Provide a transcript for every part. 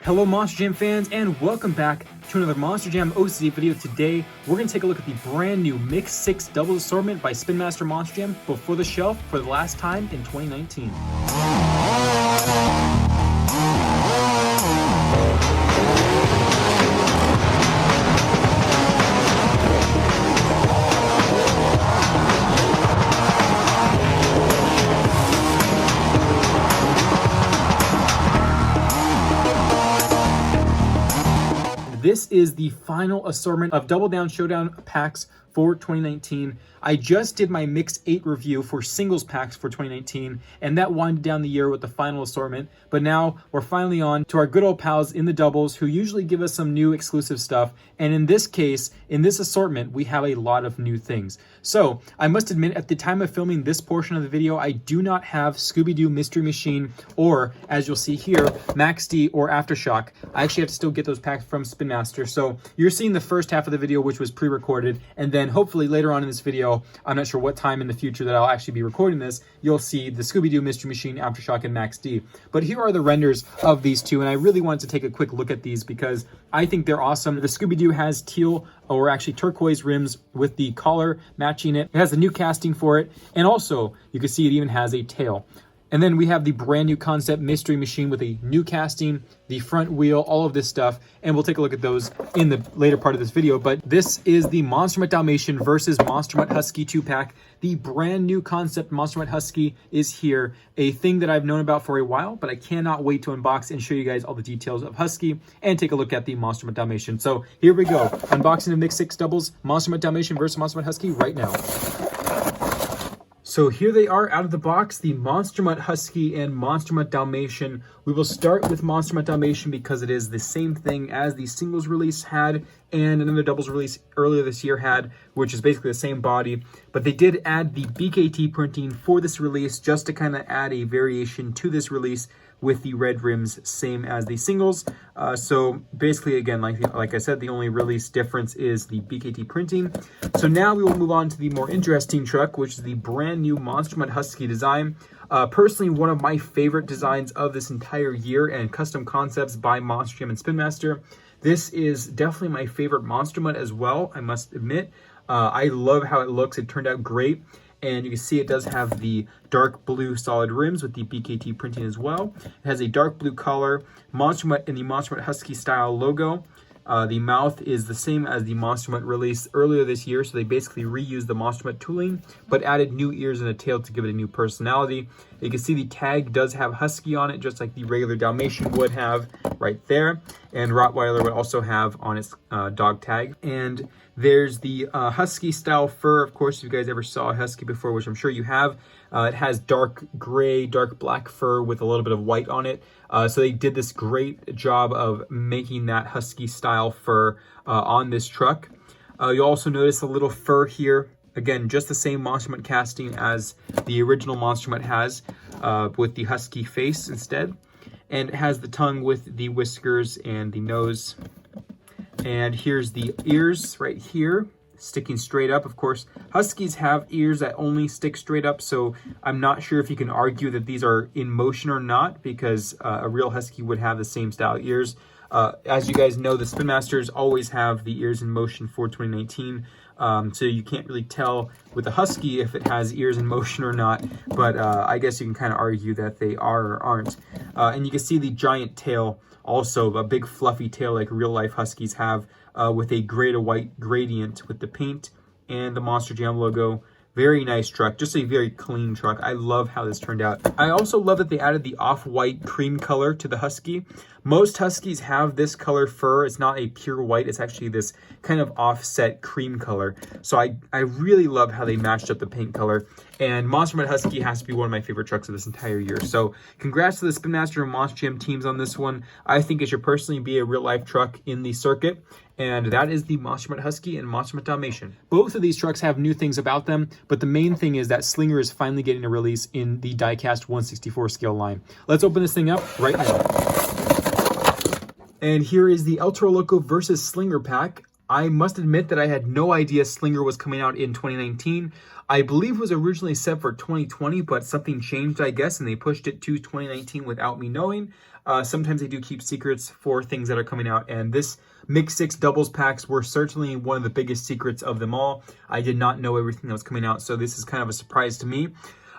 Hello Monster Jam fans, and welcome back to another Monster Jam OCD video. Today we're going to take a look at the brand new Mix 6 Doubles Assortment by Spin Master Monster Jam before the shelf for the last time in 2019. This is the final assortment of Double Down Showdown packs for 2019. I just did my Mix 8 review for singles packs for 2019, and that winded down the year with the final assortment. But now we're finally on to our good old pals in the doubles who usually give us some new exclusive stuff. And in this case, in this assortment, we have a lot of new things. So I must admit, at the time of filming this portion of the video, I do not have Scooby-Doo Mystery Machine or, as you'll see here, Max D or Aftershock. I actually have to still get those packs from Spin Master. So you're seeing the first half of the video, which was pre-recorded, and then hopefully later on in this video, I'm not sure what time in the future that I'll actually be recording this, you'll see the Scooby-Doo Mystery Machine, Aftershock, and Max D. But here are the renders of these two, and I really wanted to take a quick look at these because I think they're awesome. The Scooby-Doo has teal, or actually turquoise rims with the collar matching it. It has a new casting for it, and also you can see it even has a tail. And then we have the brand new concept Mystery Machine with a new casting, the front wheel, all of this stuff. And we'll take a look at those in the later part of this video. But this is the Monster Mutt Dalmatian versus Monster Mutt Husky 2-pack. The brand new concept Monster Mutt Husky is here. A thing that I've known about for a while, but I cannot wait to unbox and show you guys all the details of Husky and take a look at the Monster Mutt Dalmatian. So here we go. Unboxing of Mix 6 doubles, Monster Mutt Dalmatian versus Monster Mutt Husky right now. So here they are out of the box, the Monster Mutt Husky and Monster Mutt Dalmatian. We will start with Monster Mutt Dalmatian because it is the same thing as the singles release had and another doubles release earlier this year had, which is basically the same body. But they did add the BKT printing for this release just to kind of add a variation to this release with the red rims, same as the singles. So basically, again, like I said, the only release difference is the BKT printing. So now we will move on to the more interesting truck, which is the brand new Monster Mutt Husky design. Personally, one of my favorite designs of this entire year and custom concepts by Monster Jam and Spin Master. This is definitely my favorite Monster Mutt as well, I must admit. I love how it looks. It turned out great. And you can see it does have the dark blue solid rims with the BKT printing as well. It has a dark blue collar, Monster Mutt in the Monster Mutt Husky style logo. The mouth is the same as the Monster Mutt release earlier this year, so they basically reused the Monster Mutt tooling, but added new ears and a tail to give it a new personality. You can see the tag does have Husky on it, just like the regular Dalmatian would have right there, and Rottweiler would also have on its dog tag. And there's the Husky style fur. Of course, if you guys ever saw a Husky before, which I'm sure you have, it has dark gray, dark black fur with a little bit of white on it. So they did this great job of making that Husky style fur on this truck. You'll also notice a little fur here. Again, just the same Monster Mutt casting as the original Monster Mutt has, with the Husky face instead. And it has the tongue with the whiskers and the nose. And here's the ears right here, sticking straight up. Of course, Huskies have ears that only stick straight up, so I'm not sure if you can argue that these are in motion or not, because a real Husky would have the same style ears. As you guys know, the Spin Masters always have the ears in motion for 2019, so you can't really tell with a Husky if it has ears in motion or not, but I guess you can kind of argue that they are or aren't. And you can see the giant tail, also a big fluffy tail like real life Huskies have, with a gray to white gradient with the paint and the Monster Jam logo. Very nice truck, just a very clean truck. I love how this turned out. I also love that they added the off-white cream color to the Husky. Most Huskies have this color fur. It's not a pure white, it's actually this kind of offset cream color. So I really love how they matched up the paint color. And Monster Mutt Husky has to be one of my favorite trucks of this entire year. So congrats to the Spin Master and Monster Jam teams on this one. I think it should personally be a real life truck in the circuit. And that is the Monster Mutt Husky and Monster Mutt Dalmatian. Both of these trucks have new things about them, but the main thing is that Slinger is finally getting a release in the diecast 1/64 scale line. Let's open this thing up right now. And here is the El Toro Loco versus Slinger pack. I must admit that I had no idea Slinger was coming out in 2019. I believe it was originally set for 2020, but something changed, I guess, and they pushed it to 2019 without me knowing. Sometimes they do keep secrets for things that are coming out, and this Mix 6 doubles packs were certainly one of the biggest secrets of them all. I did not know everything that was coming out, so this is kind of a surprise to me.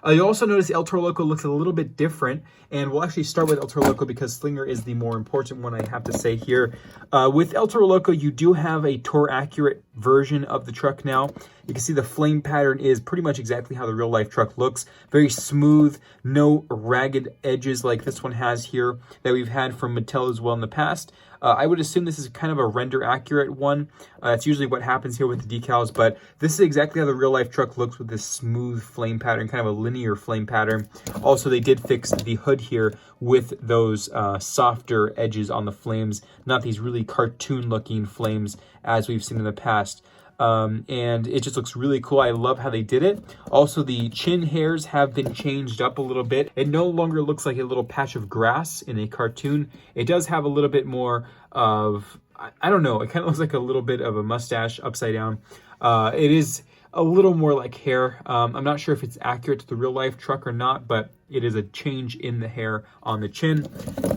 You'll also notice El Toro Loco looks a little bit different, and we'll actually start with El Toro Loco because Slinger is the more important one, I have to say here. With El Toro Loco, you do have a tour accurate version of the truck now. You can see the flame pattern is pretty much exactly how the real life truck looks. Very smooth, no ragged edges like this one has here that we've had from Mattel as well in the past. I would assume this is kind of a render accurate one. That's usually what happens here with the decals, but this is exactly how the real life truck looks with this smooth flame pattern, kind of a linear flame pattern. Also, they did fix the hood here with those softer edges on the flames, not these really cartoon looking flames as we've seen in the past. And it just looks really cool. I love how they did it. Also, the chin hairs have been changed up a little bit. It no longer looks like a little patch of grass in a cartoon. It does have a little bit more of, I don't know, it kind of looks like a little bit of a mustache upside down. It is a little more like hair. I'm not sure if it's accurate to the real life truck or not, but it is a change in the hair on the chin.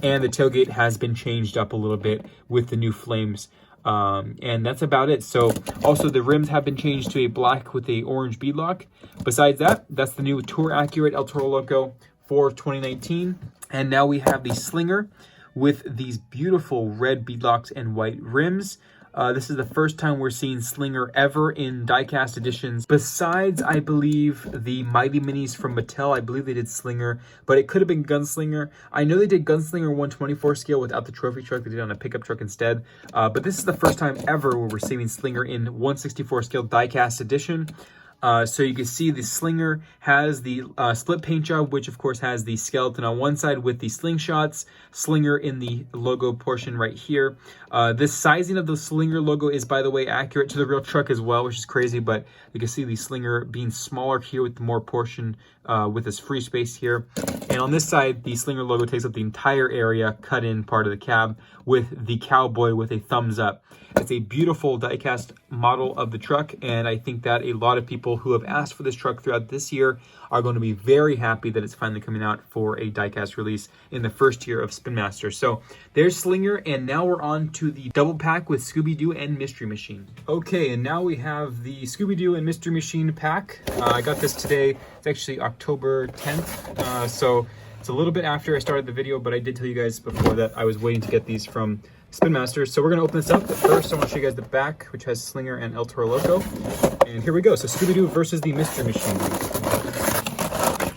And the tailgate has been changed up a little bit with the new flames. And that's about it. So also the rims have been changed to a black with a orange beadlock. Besides that, that's the new Tour Accurate El Toro Loco for 2019. And now we have the Slinger with these beautiful red beadlocks and white rims. This is the first time we're seeing Slinger ever in diecast editions. Besides, I believe, the Mighty Minis from Mattel. I believe they did Slinger, but it could have been Gunslinger. I know they did Gunslinger 124 scale without the trophy truck. They did it on a pickup truck instead. But this is the first time ever where we're seeing Slinger in 164 scale diecast edition. So you can see the Slinger has the split paint job, which of course has the skeleton on one side with the slingshots, Slinger in the logo portion right here. This sizing of the Slinger logo is, by the way, accurate to the real truck as well, which is crazy, but you can see the Slinger being smaller here with more portion with this free space here. And on this side, the Slinger logo takes up the entire area, cut in part of the cab with the cowboy with a thumbs up. It's a beautiful diecast model of the truck, and I think that a lot of people who have asked for this truck throughout this year are going to be very happy that it's finally coming out for a diecast release in the first year of Spin Master. So there's Slinger, and now we're on to the double pack with Scooby-Doo and Mystery Machine. Okay, and now we have the Scooby-Doo and Mystery Machine pack. I got this today. It's actually October 10th, so it's a little bit after I started the video, but I did tell you guys before that I was waiting to get these from Spin Master. So we're going to open this up, but first I want to show you guys the back, which has Slinger and El Toro Loco. And here we go. So Scooby-Doo versus the Mystery Machine.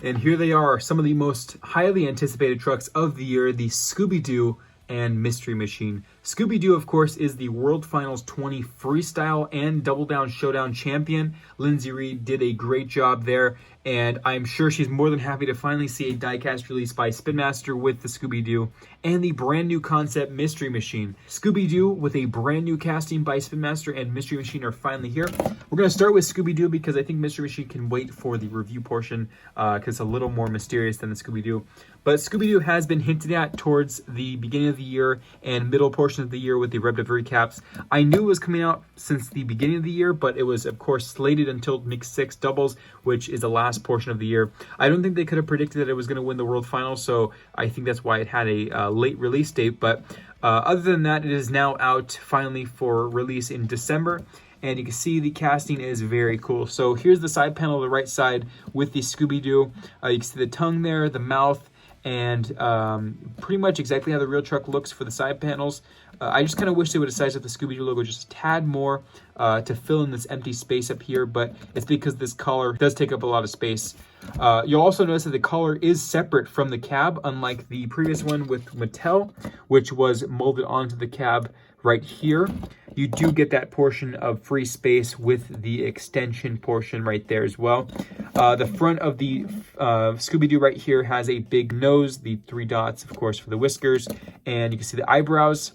And here they are, some of the most highly anticipated trucks of the year, the Scooby-Doo and Mystery Machine. Scooby-Doo, of course, is the World Finals 20 Freestyle and Double Down Showdown champion. Lindsay Reed did a great job there, and I'm sure she's more than happy to finally see a diecast release by Spin Master with the Scooby-Doo and the brand new concept Mystery Machine. Scooby-Doo with a brand new casting by Spin Master and Mystery Machine are finally here. We're going to start with Scooby-Doo because I think Mystery Machine can wait for the review portion because it's a little more mysterious than the Scooby-Doo. But Scooby-Doo has been hinted at towards the beginning of the year and middle portion of the year with the Rev-Dev recaps. I knew it was coming out since the beginning of the year, but it was, of course, slated until Mix 6 doubles, which is the last portion of the year. I don't think they could have predicted that it was going to win the World Finals, so I think that's why it had a late release date. But other than that, it is now out finally for release in December. And you can see the casting is very cool. So here's the side panel on the right side with the Scooby-Doo. You can see the tongue there, the mouth, and pretty much exactly how the real truck looks for the side panels. I just kind of wish they would have sized up the Scooby-Doo logo just a tad more to fill in this empty space up here, but it's because this collar does take up a lot of space. You'll also notice that the collar is separate from the cab, unlike the previous one with Mattel, which was molded onto the cab right here. You do get that portion of free space with the extension portion right there as well. The front of the Scooby-Doo right here has a big nose, the 3 dots, of course, for the whiskers, and you can see the eyebrows.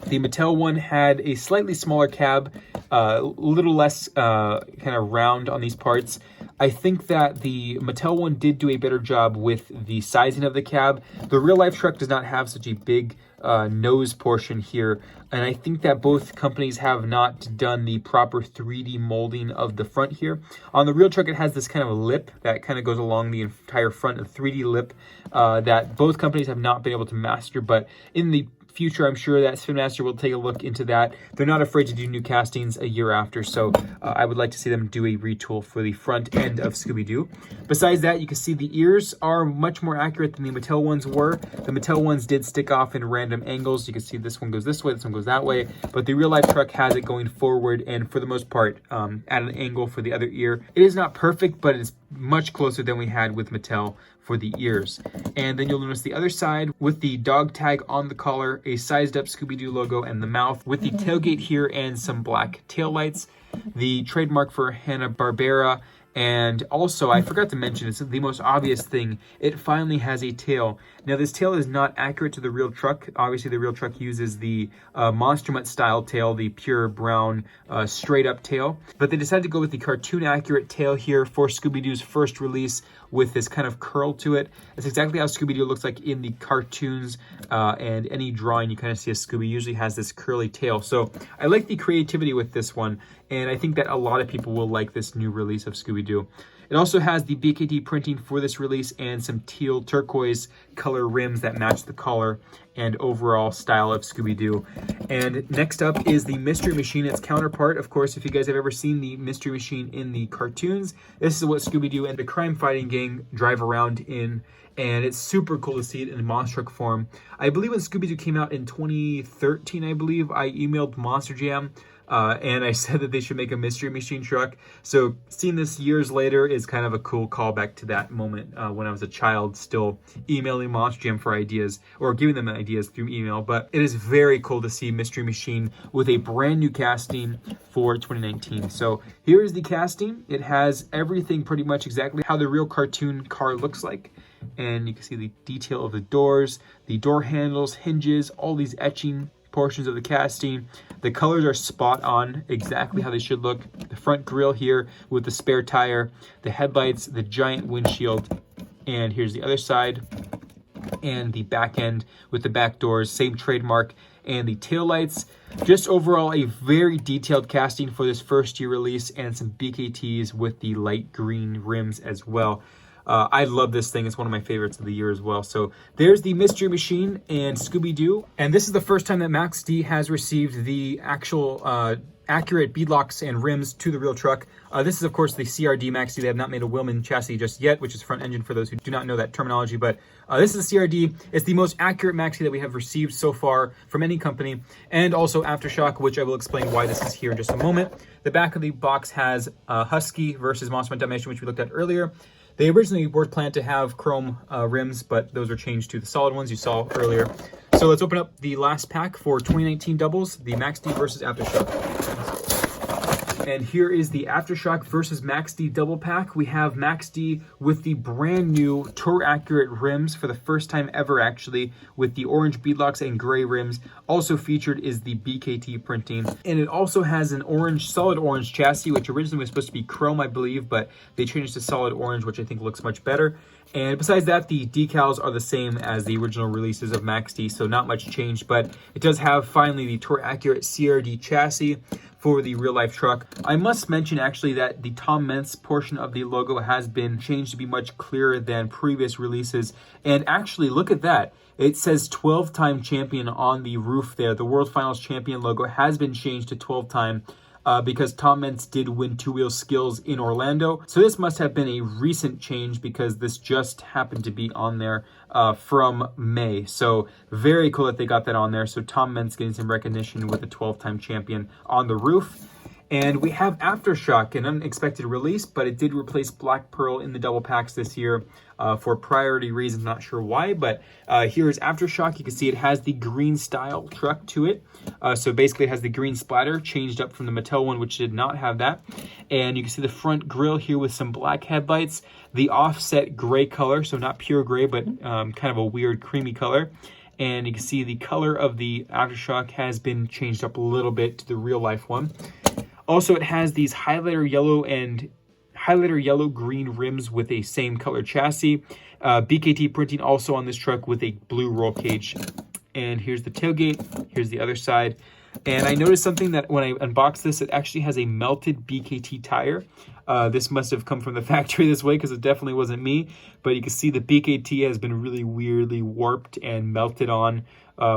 The Mattel one had a slightly smaller cab, a little less kind of round on these parts. I think that the Mattel one did do a better job with the sizing of the cab. The real life truck does not have such a big nose portion here, and I think that both companies have not done the proper 3D molding of the front here. On the real truck, it has this kind of lip that kind of goes along the entire front, a 3D lip that both companies have not been able to master, but in the future, I'm sure that Spin Master will take a look into that. They're not afraid to do new castings a year after, so I would like to see them do a retool for the front end of Scooby-Doo. Besides that, you can see the ears are much more accurate than the Mattel ones were. The Mattel ones did stick off in random angles. You can see this one goes this way, this one goes that way, but the real life truck has it going forward and for the most part at an angle for the other ear. It is not perfect, but it's much closer than we had with Mattel for the ears. And then you'll notice the other side with the dog tag on the collar, a sized up Scooby-Doo logo, and the mouth with the tailgate here and some black taillights. The trademark for Hanna-Barbera. And also, I forgot to mention, it's the most obvious thing, it finally has a tail. Now, this tail is not accurate to the real truck. Obviously, the real truck uses the Monster Mutt style tail, the pure brown, straight up tail. But they decided to go with the cartoon accurate tail here for Scooby-Doo's first release with this kind of curl to it. It's exactly how Scooby-Doo looks like in the cartoons, and any drawing you kind of see a Scooby usually has this curly tail. So I like the creativity with this one, and I think that a lot of people will like this new release of Scooby-Doo. It also has the BKT printing for this release and some teal turquoise color rims that match the collar and overall style of Scooby-Doo. And next up is the Mystery Machine, its counterpart. Of course, if you guys have ever seen the Mystery Machine in the cartoons, this is what Scooby-Doo and the crime fighting gang drive around in. And it's super cool to see it in monster truck form. I believe when Scooby-Doo came out in 2013, I believe, I emailed Monster Jam and I said that they should make a Mystery Machine truck. So seeing this years later is kind of a cool callback to that moment when I was a child, still emailing Monster Jam for ideas or giving them ideas through email. But it is very cool to see Mystery Machine with a brand new casting for 2019. So here is the casting. It has everything pretty much exactly how the real cartoon car looks like. And you can see the detail of the doors, the door handles, hinges, all these etching portions of the casting. The colors are spot on, exactly how they should look. The front grille here with the spare tire, the headlights, the giant windshield, and here's the other side, and the back end with the back doors, same trademark, and the taillights. Just overall a very detailed casting for this first year release, and some BKTs with the light green rims as well. I love this thing. It's one of my favorites of the year as well. So there's the Mystery Machine and Scooby-Doo. And this is the first time that Max D has received the actual accurate beadlocks and rims to the real truck. This is, of course, the CRD Max D. They have not made a Willman chassis just yet, which is front engine for those who do not know that terminology. But this is a CRD. It's the most accurate Max D that we have received so far from any company. And also Aftershock, which I will explain why this is here in just a moment. The back of the box has Husky versus Monster Mutt Dalmatian, which we looked at earlier. They originally were planned to have chrome rims, but those were changed to the solid ones you saw earlier. So let's open up the last pack for 2019 doubles, the Max D versus Aftershock. And here is the Aftershock versus Max D double pack. We have Max D with the brand new Toro accurate rims for the first time ever, actually, with the orange beadlocks and gray rims. Also featured is the BKT printing. And it also has an orange, solid orange chassis, which originally was supposed to be chrome, I believe, but they changed to solid orange, which I think looks much better. And besides that, the decals are the same as the original releases of Max D, so not much changed, but it does have finally the Toro accurate CRD chassis for the real life truck. I must mention actually that the Tom Mentz portion of the logo has been changed to be much clearer than previous releases. And actually, look at that. It says 12-time champion on the roof there. The World Finals champion logo has been changed to 12-time. Because Tom Mentz did win two-wheel skills in Orlando. So this must have been a recent change because this just happened to be on there from May. So very cool that they got that on there. So Tom Mentz getting some recognition with a 12-time champion on the roof. And we have Aftershock, an unexpected release, but it did replace Black Pearl in the double packs this year for priority reasons. Not sure why, but here is Aftershock. You can see it has the green style truck to it. So basically it has the green splatter changed up from the Mattel one, which did not have that. And you can see the front grille here with some black headlights, the offset gray color, so not pure gray, but kind of a weird creamy color. And you can see the color of the Aftershock has been changed up a little bit to the real life one. Also, it has these highlighter yellow and highlighter yellow green rims with a same color chassis. BKT printing also on this truck with a blue roll cage. And here's the tailgate. Here's the other side. And I noticed something that when I unboxed this, it actually has a melted BKT tire. This must have come from the factory this way because it definitely wasn't me. But you can see the BKT has been really weirdly warped and melted on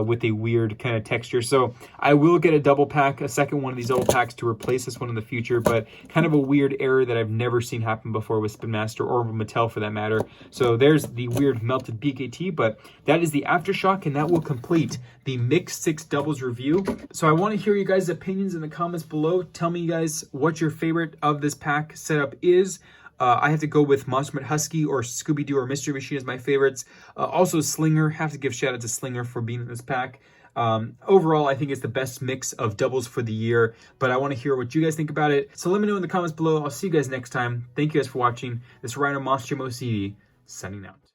with a weird kind of texture. So I will get a double pack, a second one of these double packs to replace this one in the future. But kind of a weird error that I've never seen happen before with Spin Master or Mattel for that matter. So there's the weird melted BKT. But that is the Aftershock, and that will complete the Mixed 6 Doubles review. So I want to hear you guys' opinions in the comments below. Tell me, you guys, what your favorite of this pack setup is. I have to go with Monster Mutt Husky or Scooby-Doo or Mystery Machine as my favorites. Also Slinger, have to give shout out to Slinger for being in this pack. Overall, I think it's the best mix of doubles for the year, but I want to hear what you guys think about it. So let me know in the comments below. I'll see you guys next time. Thank you guys for watching. This is Ryan of Monster OCD, signing out.